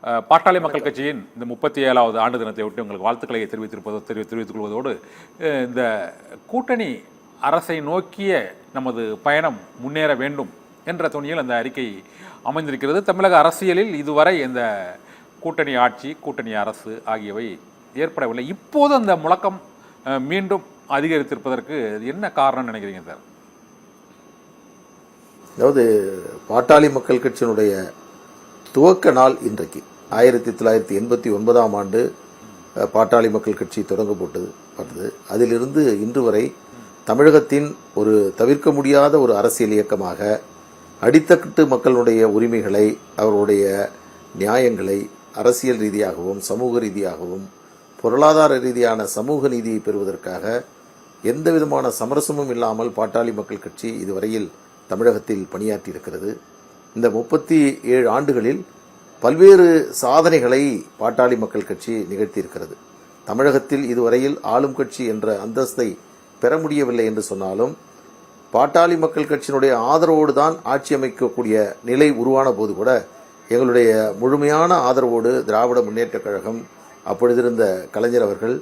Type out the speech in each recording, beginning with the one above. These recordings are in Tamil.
பாட்டாளி மக்கள் கட்சியின் இந்த 37வது ஆண்டு தினத்தை ஒட்டி உங்களுக்கு வாழ்த்துக்களை தெரிவித்துக் கொள்வதோடு இந்த கூட்டணி அரசை நோக்கிய நமது பயணம் முன்னேற வேண்டும் என்ற துணியில் அந்த அறிக்கை அமைந்திருக்கிறது. தமிழக அரசியலில் இதுவரை இந்த கூட்டணி ஆட்சி, கூட்டணி அரசு ஆகியவை ஏற்படவில்லை. இப்போது அந்த முழக்கம் மீண்டும் அதிகரித்திருப்பதற்கு என்ன காரணம் நினைக்கிறீங்க சார்? அதாவது பாட்டாளி மக்கள் கட்சியினுடைய துவக்க நாள் இன்றைக்கு 1989ஆம் ஆண்டு பாட்டாளி மக்கள் கட்சி தொடங்கப்பட்டது. அதிலிருந்து இன்று வரை தமிழகத்தின் ஒரு தவிர்க்க முடியாத ஒரு அரசியல் இயக்கமாக அடித்தட்டு மக்களுடைய உரிமைகளை, அவர்களுடைய நியாயங்களை அரசியல் ரீதியாகவும் சமூக ரீதியாகவும் பொருளாதார ரீதியான சமூக நீதியை பெறுவதற்காக எந்த விதமான சமரசமும் இல்லாமல் பாட்டாளி மக்கள் கட்சி இதுவரையில் தமிழகத்தில் பணியாற்றியிருக்கிறது. இந்த 37 ஆண்டுகளில் பல்வேறு சாதனைகளை பாட்டாளி மக்கள் கட்சி நிகழ்த்தியிருக்கிறது. தமிழகத்தில் இதுவரையில் ஆளும் கட்சி என்ற அந்தஸ்தை பெற முடியவில்லை என்று சொன்னாலும் பாட்டாளி மக்கள் கட்சியினுடைய ஆதரவோடு தான் ஆட்சி அமைக்கக்கூடிய நிலை உருவான போது கூட எங்களுடைய முழுமையான ஆதரவோடு திராவிட முன்னேற்றக் கழகம், அப்பொழுதிருந்த கலைஞர் அவர்கள்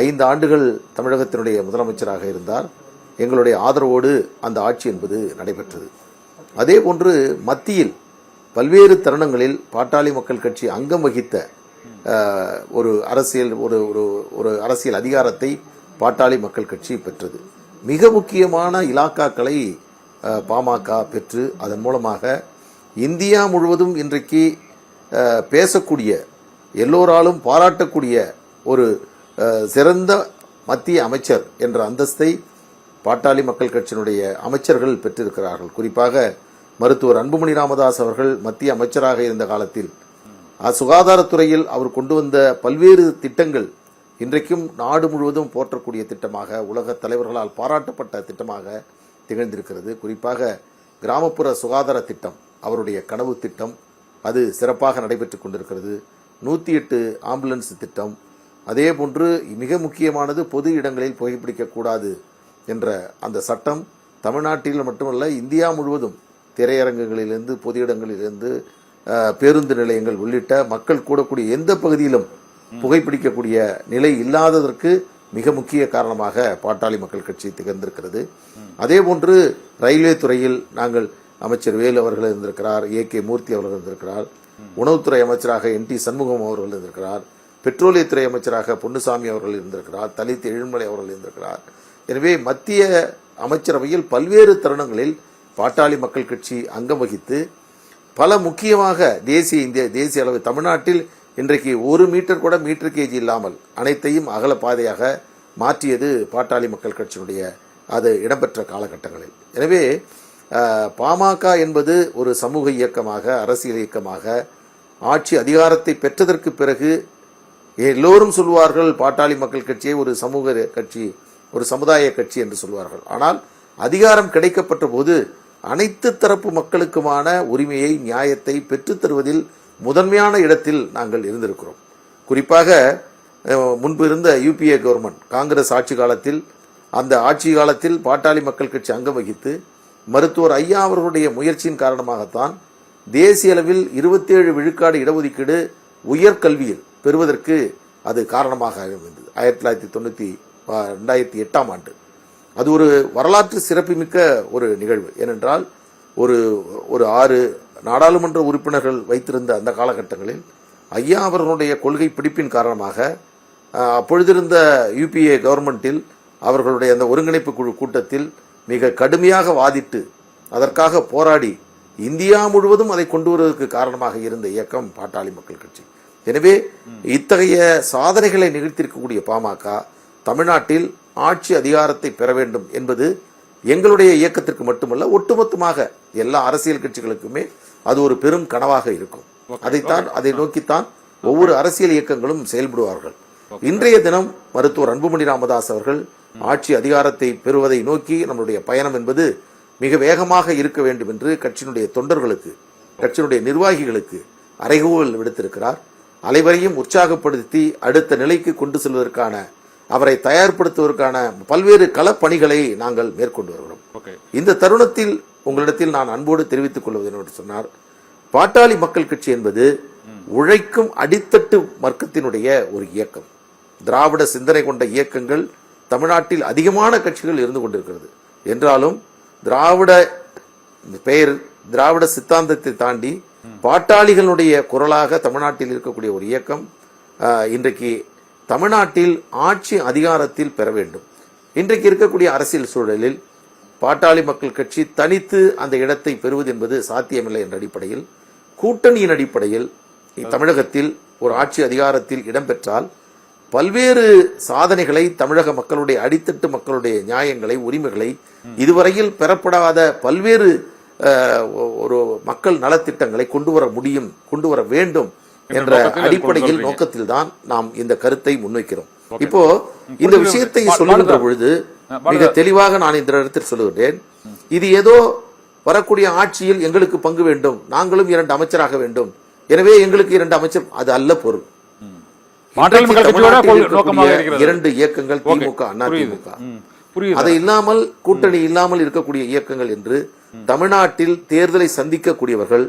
5 ஆண்டுகள் தமிழகத்தினுடைய முதலமைச்சராக இருந்தார். எங்களுடைய ஆதரவோடு அந்த ஆட்சி என்பது நடைபெற்றது. அதே போன்று மத்தியில் பல்வேறு தருணங்களில் பாட்டாளி மக்கள் கட்சி அங்கம் வகித்த ஒரு அரசியல் ஒரு அரசியல் அதிகாரத்தை பாட்டாளி மக்கள் கட்சி பெற்றது. மிக முக்கியமான இலாக்காக்களை பாமக பெற்று அதன் மூலமாக இந்தியா முழுவதும் இன்றைக்கு பேசக்கூடிய, எல்லோராலும் பாராட்டக்கூடிய ஒரு சிறந்த மத்திய அமைச்சர் என்ற அந்தஸ்தை பாட்டாளி மக்கள் கட்சியினுடைய அமைச்சர்கள் பெற்றிருக்கிறார்கள். குறிப்பாக மருத்துவர் அன்புமணி ராமதாஸ் அவர்கள் மத்திய அமைச்சராக இருந்த காலத்தில் சுகாதாரத்துறையில் அவர் கொண்டு வந்த பல்வேறு திட்டங்கள் இன்றைக்கும் நாடு முழுவதும் போற்றக்கூடிய திட்டமாக, உலக தலைவர்களால் பாராட்டப்பட்ட திட்டமாக திகழ்ந்திருக்கிறது. குறிப்பாக கிராமப்புற சுகாதார திட்டம் அவருடைய கனவு திட்டம், அது சிறப்பாக நடைபெற்றுக் கொண்டிருக்கிறது. 108 ஆம்புலன்ஸ் திட்டம், அதே போன்று மிக முக்கியமானது பொது இடங்களில் புகைப்பிடிக்கக்கூடாது என்ற அந்த சட்டம் தமிழ்நாட்டில் மட்டுமல்ல இந்தியா முழுவதும் திரையரங்குகளிலிருந்து, பொது இடங்களிலிருந்து, பேருந்து நிலையங்கள் உள்ளிட்ட மக்கள் கூடக்கூடிய எந்த பகுதியிலும் புகைப்பிடிக்கக்கூடிய நிலை இல்லாததற்கு மிக முக்கிய காரணமாக பாட்டாளி மக்கள் கட்சி திகழ்ந்திருக்கிறது. அதே போன்று ரயில்வே துறையில் நாங்கள் அமைச்சர் வேலு அவர்கள் இருந்திருக்கிறார், AK மூர்த்தி அவர்கள் இருந்திருக்கிறார், உணவுத்துறை அமைச்சராக NT சண்முகம் அவர்கள் இருந்திருக்கிறார், பெட்ரோலியத்துறை அமைச்சராக பொன்னுசாமி அவர்கள் இருந்திருக்கிறார், தலித் எழில்மலை அவர்கள் இருந்திருக்கிறார். எனவே மத்திய அமைச்சரவையில் பல்வேறு தருணங்களில் பாட்டாளி மக்கள் கட்சி அங்கம் வகித்து பல முக்கியமாக தேசிய அளவு தமிழ்நாட்டில் இன்றைக்கு 1 மீட்டர் கூட மீட்டர் கேஜி இல்லாமல் அனைத்தையும் அகல பாதையாக மாற்றியது பாட்டாளி மக்கள் கட்சியினுடைய அது இடம்பெற்ற காலகட்டங்களில். எனவே பாமக என்பது ஒரு சமூக இயக்கமாக, அரசியல் இயக்கமாக ஆட்சி அதிகாரத்தை பெற்றதற்கு பிறகு எல்லோரும் சொல்வார்கள் பாட்டாளி மக்கள் கட்சியை ஒரு சமூக கட்சி, ஒரு சமுதாய கட்சி என்று சொல்வார்கள். ஆனால் அதிகாரம் கிடைக்கப்பட்ட போது அனைத்து தரப்பு மக்களுக்குமான உரிமையை, நியாயத்தை பெற்றுத் தருவதில் முதன்மையான இடத்தில் நாங்கள் இருந்திருக்கிறோம். குறிப்பாக முன்பு இருந்த UPA கவர்மெண்ட், காங்கிரஸ் ஆட்சி காலத்தில், அந்த ஆட்சி காலத்தில் பாட்டாளி மக்கள் கட்சி அங்கம் வகித்து மருத்துவர் ஐயா அவர்களுடைய முயற்சியின் காரணமாகத்தான் தேசிய அளவில் 27 விழுக்காடு இடஒதுக்கீடு உயர்கல்வியில் பெறுவதற்கு அது காரணமாக இருந்தது. 2008ஆம் ஆண்டு அது ஒரு வரலாற்று சிறப்புமிக்க ஒரு நிகழ்வு. ஏனென்றால் ஒரு 6 நாடாளுமன்ற உறுப்பினர்கள் வைத்திருந்த அந்த காலகட்டங்களில் ஐயா அவர்களுடைய கொள்கை பிடிப்பின் காரணமாக அப்பொழுதிருந்த UPA கவர்மெண்டில் அவர்களுடைய அந்த ஒருங்கிணைப்பு குழு கூட்டத்தில் மிக கடுமையாக வாதிட்டு அதற்காக போராடி இந்தியா முழுவதும் அதை கொண்டு வருவதற்கு காரணமாக இருந்த இயக்கம் பாட்டாளி மக்கள் கட்சி. எனவே இத்தகைய சாதனைகளை நிகழ்த்தியிருக்கக்கூடிய பாமக தமிழ்நாட்டில் ஆட்சி அதிகாரத்தை பெற வேண்டும் என்பது எங்களுடைய இயக்கத்திற்கு மட்டுமல்ல, ஒட்டுமொத்தமாக எல்லா அரசியல் கட்சிகளுக்குமே அது ஒரு பெரும் கனவாக இருக்கும். அதை நோக்கித்தான் ஒவ்வொரு அரசியல் இயக்கங்களும் செயல்படுவார்கள். இன்றைய தினம் மருத்துவர் அன்புமணி ராமதாஸ் அவர்கள் ஆட்சி அதிகாரத்தை பெறுவதை நோக்கி நம்முடைய பயணம் என்பது மிக வேகமாக இருக்க வேண்டும் என்று கட்சியினுடைய தொண்டர்களுக்கு, கட்சியினுடைய நிர்வாகிகளுக்கு அறைகூவல் விடுத்திருக்கிறார். அனைவரையும் உற்சாகப்படுத்தி அடுத்த நிலைக்கு கொண்டு செல்வதற்கான, அவரை தயார்படுத்துவதற்கான பல்வேறு களப்பணிகளை நாங்கள் மேற்கொண்டு வருகிறோம். இந்த தருணத்தில் உங்களிடத்தில் நான் அன்போடு தெரிவித்துக் கொள்வது என்னவென்று சொன்னார், பாட்டாளி மக்கள் கட்சி என்பது உழைக்கும் அடித்தட்டு வர்க்கத்தினுடைய ஒரு இயக்கம். திராவிட சிந்தனை கொண்ட இயக்கங்கள் தமிழ்நாட்டில் அதிகமான கட்சிகள் இருந்து கொண்டிருக்கிறது என்றாலும் திராவிட சித்தாந்தத்தை தாண்டி பாட்டாளிகளுடைய குரலாக தமிழ்நாட்டில் இருக்கக்கூடிய ஒரு இயக்கம் இன்றைக்கு தமிழ்நாட்டில் ஆட்சி அதிகாரத்தில் பெற வேண்டும். இன்றைக்கு இருக்கக்கூடிய அரசியல் சூழலில் பாட்டாளி மக்கள் கட்சி தனித்து அந்த இடத்தை பெறுவது என்பது சாத்தியமில்லை என்ற அடிப்படையில் கூட்டணியின் அடிப்படையில் தமிழகத்தில் ஒரு ஆட்சி அதிகாரத்தில் இடம்பெற்றால் பல்வேறு சாதனைகளை தமிழக மக்களுடைய அடித்தட்டு மக்களுடைய நியாயங்களை உரிமைகளை இதுவரையில் பெறப்படாத பல்வேறு ஒரு மக்கள் நலத்திட்டங்களை கொண்டு வர வேண்டும் என்ற அடிப்படையில் நோக்கத்தில் தான் நாம் இந்த கருத்தை முன்வைக்கிறோம். இப்போ இந்த விஷயத்தை சொல்லுகின்ற பொழுது மிக தெளிவாக நான் இந்த இடத்தில் சொல்லுகிறேன், இது ஏதோ வரக்கூடிய ஆட்சியில் எங்களுக்கு பங்கு வேண்டும், நாங்களும் 2 அமைச்சராக வேண்டும், எனவே எங்களுக்கு 2 அமைச்சர், அது அல்ல பொருள். 2 இயக்கங்கள் திமுக அதிமுக, அதை இல்லாமல் கூட்டணி இல்லாமல் இருக்கக்கூடிய இயக்கங்கள் என்று தமிழ்நாட்டில் தேர்தலை சந்திக்கக்கூடியவர்கள்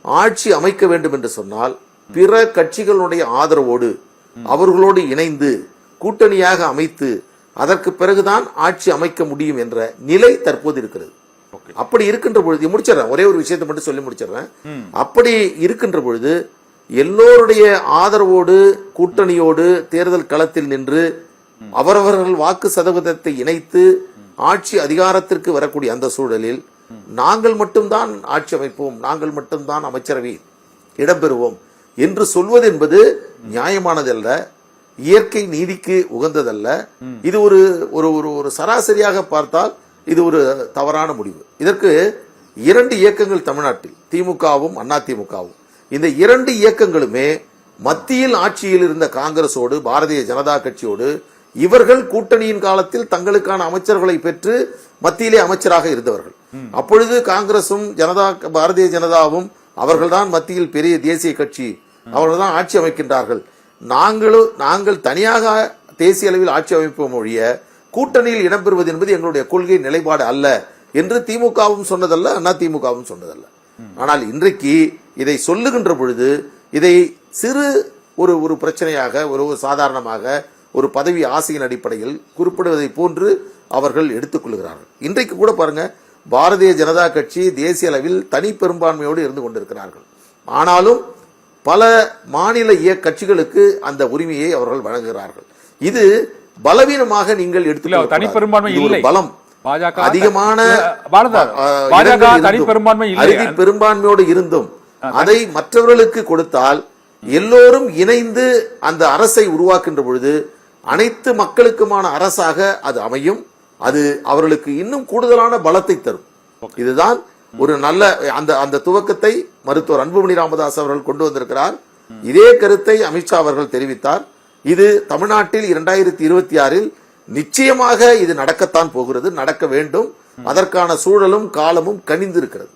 ஆட்சி அமைக்க வேண்டும் என்று சொன்னால் பிற கட்சிகளுடைய ஆதரவோடு அவர்களோடு இணைந்து கூட்டணியாக அமைத்து அதற்கு பிறகுதான் ஆட்சி அமைக்க முடியும் என்ற நிலை தற்போது இருக்கிறது. அப்படி இருக்கின்ற பொழுது முடிச்சிடறேன், ஒரே ஒரு விஷயத்தை மட்டும் சொல்லி முடிச்சிடறேன். அப்படி இருக்கின்ற பொழுது எல்லோருடைய ஆதரவோடு கூட்டணியோடு தேர்தல் களத்தில் நின்று அவரவர்கள் வாக்கு சதவீதத்தை இணைத்து ஆட்சி அதிகாரத்திற்கு வரக்கூடிய அந்த சூழலில் நாங்கள் மட்டும்தான் ஆட்சி அமைப்போம், நாங்கள் மட்டும்தான் அமைச்சரவை இடம்பெறுவோம் என்று சொல்வது என்பது நியாயமானதல்ல, இயற்கை நீதிக்கு உகந்ததல்ல. இது ஒரு சராசரியாக பார்த்தால் இது ஒரு தவறான முடிவு. இதற்கு 2 இயக்கங்கள் தமிழ்நாட்டில், திமுகவும் அதிமுகவும், இந்த 2 இயக்கங்களுமே மத்தியில் ஆட்சியில் இருந்த காங்கிரசோடு பாரதிய ஜனதா கட்சியோடு இவர்கள் கூட்டணியின் காலத்தில் தங்களுக்கான அமைச்சர்களை பெற்று மத்தியிலே அமைச்சராக இருந்தவர்கள். அப்பொழுது காங்கிரசும் பாரதிய ஜனதாவும் அவர்கள்தான் மத்தியில் பெரிய தேசிய கட்சி, அவர்கள்தான் ஆட்சி அமைக்கின்றார்கள், நாங்கள் தனியாக தேசிய அளவில் ஆட்சி அமைப்போம் ஒழிய கூட்டணியில் இடம்பெறுவது என்பது எங்களுடைய கொள்கை நிலைப்பாடு அல்ல என்று திமுகவும் சொன்னதல்ல, அதிமுகவும் சொன்னதல்ல. ஆனால் இன்றைக்கு இதை சொல்லுகின்ற பொழுது இதை சிறு ஒரு பிரச்சனையாக, ஒரு சாதாரணமாக ஒரு பதவி ஆசையின் அடிப்படையில் குறிப்பிடுவதை போன்று அவர்கள் எடுத்துக் கொள்கிறார்கள். இன்றைக்கு கூட பாருங்க, பாரதிய ஜனதா கட்சி தேசிய அளவில் தனி பெரும்பான்மையோடு இருந்து கொண்டிருக்கிறார்கள். ஆனாலும் பல மாநில கட்சிகளுக்கு அந்த உரிமையை அவர்கள் வழங்குகிறார்கள். இது பலவீனமாக நீங்கள் எடுத்துக்கொள்ள தனி பெரும்பான்மை இல்லை, பலம் அதிகமான அறுதி பெரும்பான்மையோடு இருந்தும் அதை மற்றவர்களுக்கு கொடுத்தால் எல்லோரும் இணைந்து அந்த அரசை உருவாக்குகின்ற பொழுது அனைத்து மக்களுக்குமான அரசாக அது அமையும். அது அவர்களுக்கு இன்னும் கூடுதலான பலத்தை தரும். இதுதான் ஒரு நல்ல அந்த துவக்கத்தை மருத்துவர் அன்புமணி ராமதாஸ் அவர்கள் கொண்டு வந்திருக்கிறார். இதே கருத்தை அமித்ஷா அவர்கள் தெரிவித்தார். இது தமிழ்நாட்டில் 2026 நிச்சயமாக இது நடக்கத்தான் போகிறது, நடக்க வேண்டும். அதற்கான சூழலும் காலமும் கனிந்திருக்கிறது.